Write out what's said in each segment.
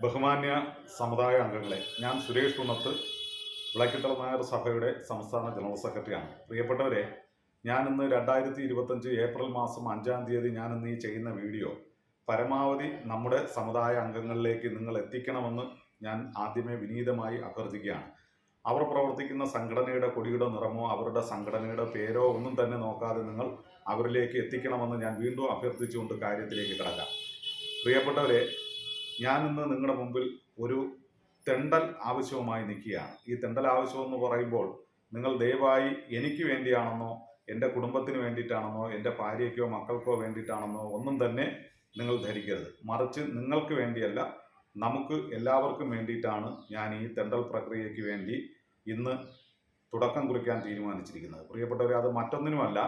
ബഹുമാന്യ സമുദായ അംഗങ്ങളെ, ഞാൻ സുരേഷ് കുന്നത്ത്, വിളക്കിത്തല നായർ സഭയുടെ സംസ്ഥാന ജനറൽ സെക്രട്ടറിയാണ്. പ്രിയപ്പെട്ടവരെ, ഞാനിന്ന് 2025 ഏപ്രിൽ മാസം 5-ാം തീയതി ഞാനിന്ന് ഈ ചെയ്യുന്ന വീഡിയോ പരമാവധി നമ്മുടെ സമുദായ അംഗങ്ങളിലേക്ക് നിങ്ങൾ എത്തിക്കണമെന്ന് ഞാൻ ആദ്യമേ വിനീതമായി അഭ്യർത്ഥിക്കുകയാണ്. അവർ പ്രവർത്തിക്കുന്ന സംഘടനയുടെ കൊടിയുടെ നിറമോ അവരുടെ സംഘടനയുടെ പേരോ ഒന്നും തന്നെ നോക്കാതെ നിങ്ങൾ അവരിലേക്ക് എത്തിക്കണമെന്ന് ഞാൻ വീണ്ടും അഭ്യർത്ഥിച്ചുകൊണ്ട് കാര്യത്തിലേക്ക് കടക്കാം. പ്രിയപ്പെട്ടവരെ, ഞാനിന്ന് നിങ്ങളുടെ മുമ്പിൽ ഒരു തെണ്ടൽ ആവശ്യവുമായി നിൽക്കുകയാണ്. ഈ തെണ്ടൽ ആവശ്യമെന്ന് പറയുമ്പോൾ നിങ്ങൾ ദയവായി എനിക്ക് വേണ്ടിയാണെന്നോ എൻ്റെ കുടുംബത്തിന് വേണ്ടിയിട്ടാണെന്നോ എൻ്റെ ഭാര്യയ്ക്കോ മക്കൾക്കോ വേണ്ടിയിട്ടാണെന്നോ ഒന്നും തന്നെ നിങ്ങൾ ധരിക്കരുത്. മറിച്ച് നിങ്ങൾക്ക് വേണ്ടിയല്ല, നമുക്ക് എല്ലാവർക്കും വേണ്ടിയിട്ടാണ് ഞാൻ ഈ തെണ്ടൽ പ്രക്രിയയ്ക്ക് വേണ്ടി ഇന്ന് തുടക്കം കുറിക്കാൻ തീരുമാനിച്ചിരിക്കുന്നത്. പ്രിയപ്പെട്ടവരെ, അത് മറ്റൊന്നിനുമല്ല,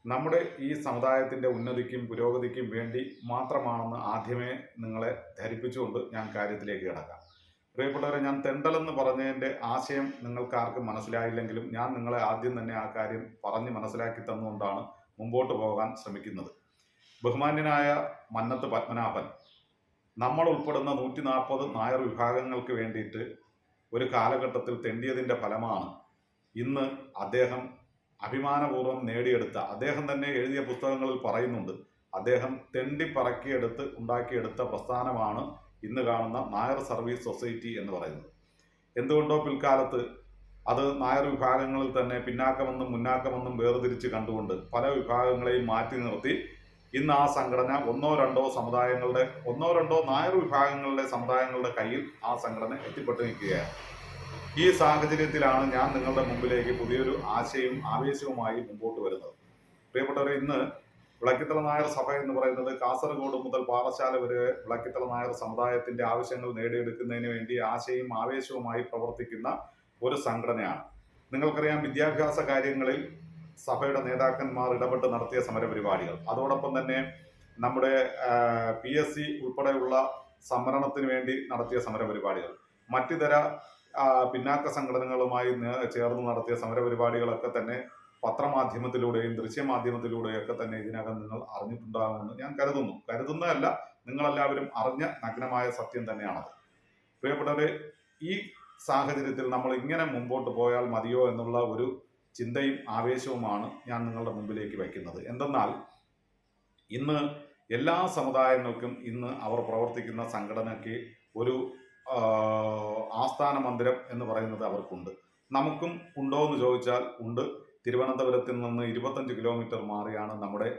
നമ്മുടെ ഈ സമുദായത്തിൻ്റെ ഉന്നതിക്കും പുരോഗതിക്കും വേണ്ടി മാത്രമാണെന്ന് ആദ്യമേ നിങ്ങളെ ധരിപ്പിച്ചുകൊണ്ട് ഞാൻ കാര്യത്തിലേക്ക് കിടക്കാം. പ്രിയപ്പെട്ടവരെ, ഞാൻ തെണ്ടലെന്ന് പറഞ്ഞതിൻ്റെ ആശയം നിങ്ങൾക്ക് ആർക്കും മനസ്സിലായില്ലെങ്കിലും ഞാൻ നിങ്ങളെ ആദ്യം തന്നെ ആ കാര്യം പറഞ്ഞ് മനസ്സിലാക്കി തന്നുകൊണ്ടാണ് മുമ്പോട്ട് പോകാൻ ശ്രമിക്കുന്നത്. ബഹുമാന്യനായ മന്നത്ത് പത്മനാഭൻ നമ്മൾ ഉൾപ്പെടുന്ന 140 നായർ വിഭാഗങ്ങൾക്ക് വേണ്ടിയിട്ട് ഒരു കാലഘട്ടത്തിൽ തെണ്ടിയതിൻ്റെ ഫലമാണ് ഇന്ന് അദ്ദേഹം അഭിമാനപൂർവ്വം നേടിയെടുത്ത, അദ്ദേഹം തന്നെ എഴുതിയ പുസ്തകങ്ങളിൽ പറയുന്നുണ്ട്, അദ്ദേഹം തെണ്ടിപ്പറക്കിയെടുത്ത് ഉണ്ടാക്കിയെടുത്ത പ്രസ്ഥാനമാണ് ഇന്ന് കാണുന്ന നായർ സർവീസ് സൊസൈറ്റി എന്ന് പറയുന്നത്. എന്തുകൊണ്ടോ പിൽക്കാലത്ത് അത് നായർ വിഭാഗങ്ങളിൽ തന്നെ പിന്നാക്കമെന്നും മുന്നാക്കമെന്നും വേർതിരിച്ച് കണ്ടുകൊണ്ട് പല വിഭാഗങ്ങളെയും മാറ്റി നിർത്തി ഇന്ന് ആ സംഘടന ഒന്നോ രണ്ടോ നായർ വിഭാഗങ്ങളുടെ സമുദായങ്ങളുടെ കയ്യിൽ ആ സംഘടന എത്തിപ്പെട്ടു നിൽക്കുകയാണ്. ഈ സാഹചര്യത്തിലാണ് ഞാൻ നിങ്ങളുടെ മുമ്പിലേക്ക് പുതിയൊരു ആവേശവുമായി മുമ്പോട്ട് വരുന്നത്. പ്രിയപ്പെട്ടവരെ, ഇന്ന് വിളക്കിത്തല നായർ സഭ എന്ന് പറയുന്നത് കാസർഗോഡ് മുതൽ പാറശാല വരെ വിളക്കിത്തല നായർ സമുദായത്തിന്റെ ആവശ്യങ്ങൾ നേടിയെടുക്കുന്നതിന് വേണ്ടി ആവേശവുമായി പ്രവർത്തിക്കുന്ന ഒരു സംഘടനയാണ്. നിങ്ങൾക്കറിയാം, വിദ്യാഭ്യാസ കാര്യങ്ങളിൽ സഭയുടെ നേതാക്കന്മാർ ഇടപെട്ട് നടത്തിയ സമരപരിപാടികൾ, അതോടൊപ്പം തന്നെ നമ്മുടെ PSC ഉൾപ്പെടെയുള്ള സംവരണത്തിന് വേണ്ടി നടത്തിയ സമരപരിപാടികൾ, മറ്റിതര പിന്നാക്ക സംഘടനകളുമായി ചേർന്ന് നടത്തിയ സമരപരിപാടികളൊക്കെ തന്നെ പത്രമാധ്യമത്തിലൂടെയും ദൃശ്യമാധ്യമത്തിലൂടെയൊക്കെ തന്നെ ഇതിനകം നിങ്ങൾ അറിഞ്ഞിട്ടുണ്ടാകുമെന്ന് ഞാൻ കരുതുന്നതല്ല, നിങ്ങളെല്ലാവരും അറിഞ്ഞ നഗ്നമായ സത്യം തന്നെയാണത്. പ്രിയപ്പെട്ടവരെ, ഈ സാഹചര്യത്തിൽ നമ്മൾ ഇങ്ങനെ മുമ്പോട്ട് പോയാൽ മതിയോ എന്നുള്ള ഒരു ചിന്തയും ആവേശവുമാണ് ഞാൻ നിങ്ങളുടെ മുമ്പിലേക്ക് വയ്ക്കുന്നത്. എന്തെന്നാൽ ഇന്ന് എല്ലാ സമുദായങ്ങൾക്കും ഇന്ന് അവർ പ്രവർത്തിക്കുന്ന സംഘടനയ്ക്ക് ഒരു ആസ്ഥാന മന്ദിരം എന്ന് പറയുന്നത് അവർക്കുണ്ട്. നമുക്കും ഉണ്ടോ എന്ന് ചോദിച്ചാൽ ഉണ്ട്. തിരുവനന്തപുരത്തിൽ നിന്ന് 25 കിലോമീറ്റർ മാറിയാണ് നമ്മുടെ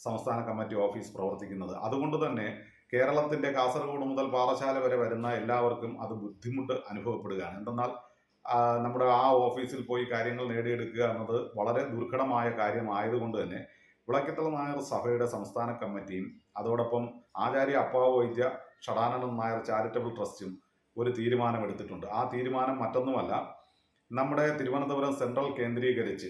സംസ്ഥാന കമ്മിറ്റി ഓഫീസ് പ്രവർത്തിക്കുന്നത്. അതുകൊണ്ട് തന്നെ കേരളത്തിൻ്റെ കാസർഗോഡ് മുതൽ പാറശാല വരെ വരുന്ന എല്ലാവർക്കും അത് ബുദ്ധിമുട്ട് അനുഭവപ്പെടുകയാണ്. എന്തെന്നാൽ നമ്മുടെ ആ ഓഫീസിൽ പോയി കാര്യങ്ങൾ നേടിയെടുക്കുക എന്നത് വളരെ ദുർഘടമായ കാര്യമായതുകൊണ്ട് തന്നെ വിളക്കിത്തല നായർ സഭയുടെ സംസ്ഥാന കമ്മിറ്റിയും അതോടൊപ്പം ആചാര്യ അപ്പാവ് വൈദ്യ ഷടാനന്ദൻ നായർ ചാരിറ്റബിൾ ട്രസ്റ്റും ഒരു തീരുമാനമെടുത്തിട്ടുണ്ട്. ആ തീരുമാനം മറ്റൊന്നുമല്ല, നമ്മുടെ തിരുവനന്തപുരം സെൻട്രൽ കേന്ദ്രീകരിച്ച്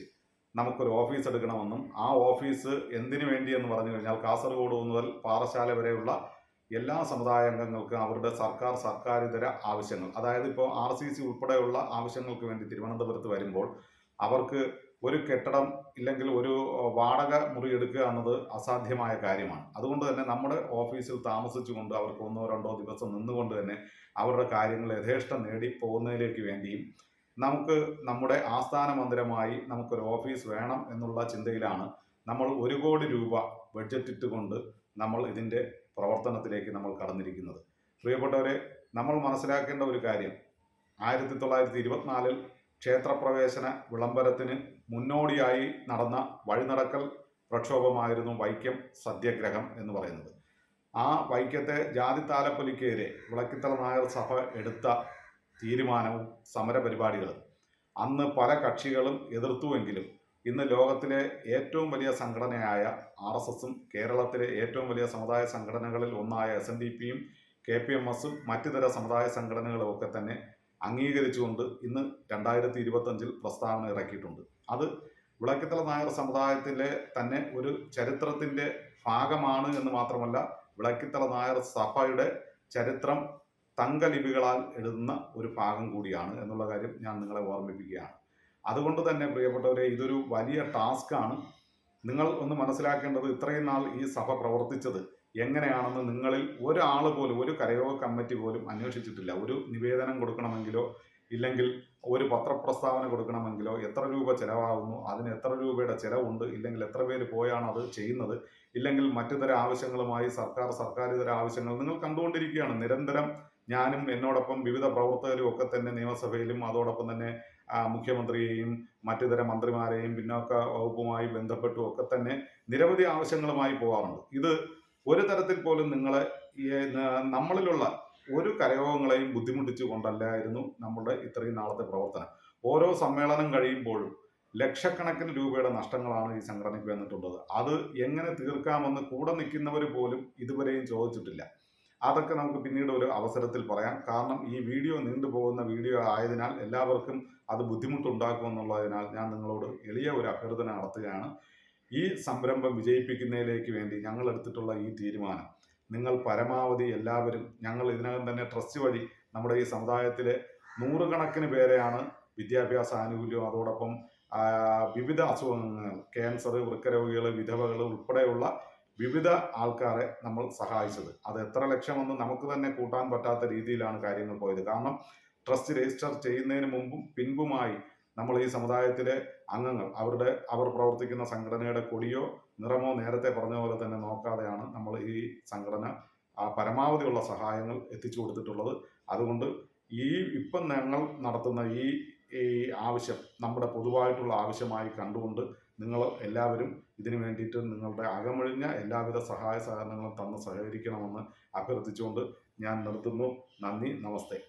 നമുക്കൊരു ഓഫീസ് എടുക്കണമെന്നും ആ ഓഫീസ് എന്തിനു വേണ്ടി എന്ന് പറഞ്ഞു കഴിഞ്ഞാൽ കാസർഗോഡ് മുതൽ പാറശാല വരെയുള്ള എല്ലാ സമുദായ അംഗങ്ങൾക്കും അവരുടെ സർക്കാരിതര ആവശ്യങ്ങൾ, അതായത് ഇപ്പോൾ RCC ഉൾപ്പെടെയുള്ള ആവശ്യങ്ങൾക്ക് വേണ്ടി തിരുവനന്തപുരത്ത് വരുമ്പോൾ അവർക്ക് ഒരു കെട്ടിടം ഇല്ലെങ്കിൽ ഒരു വാടക മുറി എടുക്കുക എന്നത് അസാധ്യമായ കാര്യമാണ്. അതുകൊണ്ട് തന്നെ നമ്മുടെ ഓഫീസിൽ താമസിച്ചുകൊണ്ട് അവർക്ക് 1-2 ദിവസം നിന്നുകൊണ്ട് തന്നെ അവരുടെ കാര്യങ്ങൾ യഥേഷ്ടം നേടി പോകുന്നതിലേക്ക് വേണ്ടിയും നമുക്ക് നമ്മുടെ ആസ്ഥാന മന്ദിരമായി നമുക്കൊരു ഓഫീസ് വേണം എന്നുള്ള ചിന്തയിലാണ് നമ്മൾ 1 കോടി രൂപ ബഡ്ജറ്റ് ഇട്ടുകൊണ്ട് നമ്മൾ ഇതിൻ്റെ പ്രവർത്തനത്തിലേക്ക് നമ്മൾ കടന്നിരിക്കുന്നത്. പ്രിയപ്പെട്ടവരെ, നമ്മൾ മനസ്സിലാക്കേണ്ട ഒരു കാര്യം, 1924 ക്ഷേത്രപ്രവേശന വിളംബരത്തിന് മുന്നോടിയായി നടന്ന വഴിനടക്കൽ പ്രക്ഷോഭമായിരുന്നു വൈക്കം സത്യാഗ്രഹം എന്ന് പറയുന്നത്. ആ വൈക്കത്തെ ജാതി താലപ്പൊലിക്കെതിരെ വിളക്കിത്തല നായർ സഭ എടുത്ത തീരുമാനവും സമരപരിപാടികളും അന്ന് പല കക്ഷികളും എതിർത്തുവെങ്കിലും ഇന്ന് ലോകത്തിലെ ഏറ്റവും വലിയ സംഘടനയായ RSSും കേരളത്തിലെ ഏറ്റവും വലിയ സമുദായ സംഘടനകളിൽ ഒന്നായ SNDPയും KPMSും മറ്റിതര സമുദായ സംഘടനകളും ഒക്കെ തന്നെ അംഗീകരിച്ചുകൊണ്ട് ഇന്ന് 2025 പ്രസ്താവന ഇറക്കിയിട്ടുണ്ട്. അത് വിളക്കിത്തല നായർ സമുദായത്തിലെ തന്നെ ഒരു ചരിത്രത്തിൻ്റെ ഭാഗമാണ് എന്ന് മാത്രമല്ല, വിളക്കിത്തല നായർ സഭയുടെ ചരിത്രം തങ്കലിപികളാൽ എഴുതുന്ന ഒരു ഭാഗം കൂടിയാണ് എന്നുള്ള കാര്യം ഞാൻ നിങ്ങളെ ഓർമ്മിപ്പിക്കുകയാണ്. അതുകൊണ്ട് തന്നെ പ്രിയപ്പെട്ടവരെ, ഇതൊരു വലിയ ടാസ്ക്കാണ്. നിങ്ങൾ ഒന്ന് മനസ്സിലാക്കേണ്ടത്, ഇത്രയും നാൾ ഈ സഭ പ്രവർത്തിച്ചത് എങ്ങനെയാണെന്ന് നിങ്ങളിൽ ഒരാൾ പോലും, ഒരു കരയോഗ കമ്മിറ്റി പോലും അന്വേഷിച്ചിട്ടില്ല. ഒരു നിവേദനം കൊടുക്കണമെങ്കിലോ ഇല്ലെങ്കിൽ ഒരു പത്രപ്രസ്താവന കൊടുക്കണമെങ്കിലോ എത്ര രൂപ ചിലവാകുന്നു, അതിന് എത്ര രൂപയുടെ ചിലവുണ്ട്, ഇല്ലെങ്കിൽ എത്ര പേര് പോയാണ് അത് ചെയ്യുന്നത്, ഇല്ലെങ്കിൽ മറ്റു തര ആവശ്യങ്ങളുമായി സർക്കാരിതര ആവശ്യങ്ങൾ നിങ്ങൾ കണ്ടുകൊണ്ടിരിക്കുകയാണ് നിരന്തരം. ഞാനും എന്നോടൊപ്പം വിവിധ പ്രവർത്തകരും ഒക്കെ തന്നെ നിയമസഭയിലും അതോടൊപ്പം തന്നെ മുഖ്യമന്ത്രിയെയും മറ്റുതര മന്ത്രിമാരെയും പിന്നോക്ക വകുപ്പുമായി ബന്ധപ്പെട്ടും ഒക്കെ തന്നെ നിരവധി ആവശ്യങ്ങളുമായി പോകാറുണ്ട്. ഇത് ഒരു തരത്തിൽ പോലും നിങ്ങളെ നമ്മളിലുള്ള ഒരു കരയോഗങ്ങളെയും ബുദ്ധിമുട്ടിച്ചു കൊണ്ടല്ലായിരുന്നു നമ്മുടെ ഇത്രയും നാളത്തെ പ്രവർത്തനം. ഓരോ സമ്മേളനം കഴിയുമ്പോഴും ലക്ഷക്കണക്കിന് രൂപയുടെ നഷ്ടങ്ങളാണ് ഈ സംഘടനയ്ക്ക് വന്നിട്ടുള്ളത്. അത് എങ്ങനെ തീർക്കാമെന്ന് കൂടെ നിൽക്കുന്നവർ പോലും ഇതുവരെയും ചോദിച്ചിട്ടില്ല. അതൊക്കെ നമുക്ക് പിന്നീട് ഒരു അവസരത്തിൽ പറയാം. കാരണം ഈ വീഡിയോ നീണ്ടുപോകുന്ന വീഡിയോ ആയതിനാൽ എല്ലാവർക്കും അത് ബുദ്ധിമുട്ടുണ്ടാക്കുമെന്നുള്ളതിനാൽ ഞാൻ നിങ്ങളോട് എളിയ ഒരു അഭ്യർത്ഥന നടത്തുകയാണ്. ഈ സംരംഭം വിജയിപ്പിക്കുന്നതിലേക്ക് വേണ്ടി ഞങ്ങൾ എടുത്തിട്ടുള്ള ഈ തീരുമാനം നിങ്ങൾ പരമാവധി എല്ലാവരും, ഞങ്ങൾ ഇതിനകം തന്നെ ട്രസ്റ്റ് വഴി നമ്മുടെ ഈ സമുദായത്തിലെ നൂറുകണക്കിന് പേരെയാണ് വിദ്യാഭ്യാസ ആനുകൂല്യം അതോടൊപ്പം വിവിധ അസുഖങ്ങൾ, ക്യാൻസർ, വൃക്കരോഗികൾ, വിധവകൾ ഉൾപ്പെടെയുള്ള വിവിധ ആൾക്കാരെ നമ്മൾ സഹായിച്ചത്. അത് എത്ര ലക്ഷമെന്ന് നമുക്ക് തന്നെ കൂട്ടാൻ പറ്റാത്ത രീതിയിലാണ് കാര്യങ്ങൾ പോയത്. കാരണം ട്രസ്റ്റ് രജിസ്റ്റർ ചെയ്യുന്നതിന് മുമ്പും പിൻപുമായി നമ്മൾ ഈ സമുദായത്തിലെ അംഗങ്ങൾ അവർ പ്രവർത്തിക്കുന്ന സംഘടനയുടെ കൊടിയോ നിറമോ നേരത്തെ പറഞ്ഞ പോലെ തന്നെ നോക്കാതെയാണ് നമ്മൾ ഈ സംഘടന പരമാവധിയുള്ള സഹായങ്ങൾ എത്തിച്ചു കൊടുത്തിട്ടുള്ളത്. അതുകൊണ്ട് ഇപ്പം ഞങ്ങൾ നടത്തുന്ന ഈ ആവശ്യം നമ്മുടെ പൊതുവായിട്ടുള്ള ആവശ്യമായി കണ്ടുകൊണ്ട് നിങ്ങൾ എല്ലാവരും ഇതിനു വേണ്ടിയിട്ട് നിങ്ങളുടെ അകമഴിഞ്ഞ എല്ലാവിധ സഹായ സഹകരണങ്ങളും തന്ന് സഹകരിക്കണമെന്ന് അഭ്യർത്ഥിച്ചുകൊണ്ട് ഞാൻ നിർത്തുന്നു. നന്ദി, നമസ്തേ.